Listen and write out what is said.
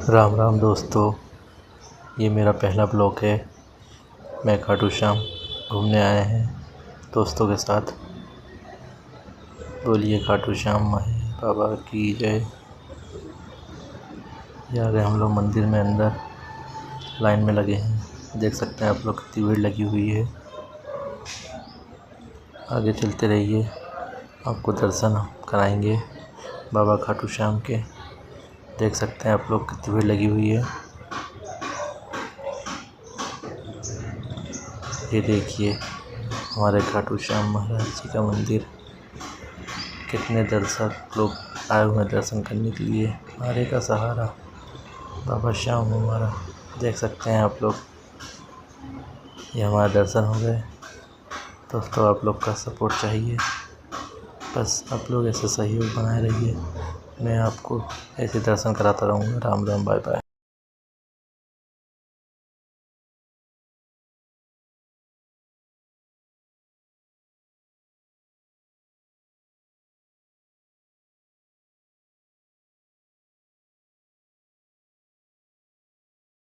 राम राम दोस्तों, ये मेरा पहला ब्लॉग है। मैं खाटू श्याम घूमने आए हैं दोस्तों के साथ। बोलिए खाटू श्याम बाबा की जय। आ गए हम लोग मंदिर में, अंदर लाइन में लगे हैं। देख सकते हैं आप लोग कितनी भीड़ लगी हुई है। आगे चलते रहिए, आपको दर्शन कराएंगे बाबा खाटू श्याम के। देख सकते हैं आप लोग कितनी भीड़ लगी हुई है। ये देखिए हमारे खाटू श्याम महाराज जी का मंदिर। कितने दर्शक लोग आए हुए हैं दर्शन करने के लिए। हमारे का सहारा बाबा श्याम हमारा। देख सकते हैं आप लोग, ये हमारा दर्शन हो गए। दोस्तों आप लोग का सपोर्ट चाहिए, बस आप लोग ऐसे सहयोग बनाए रहिए। मैं आपको ऐसे दर्शन कराता रहूँगा। Ram Ram, bye bye.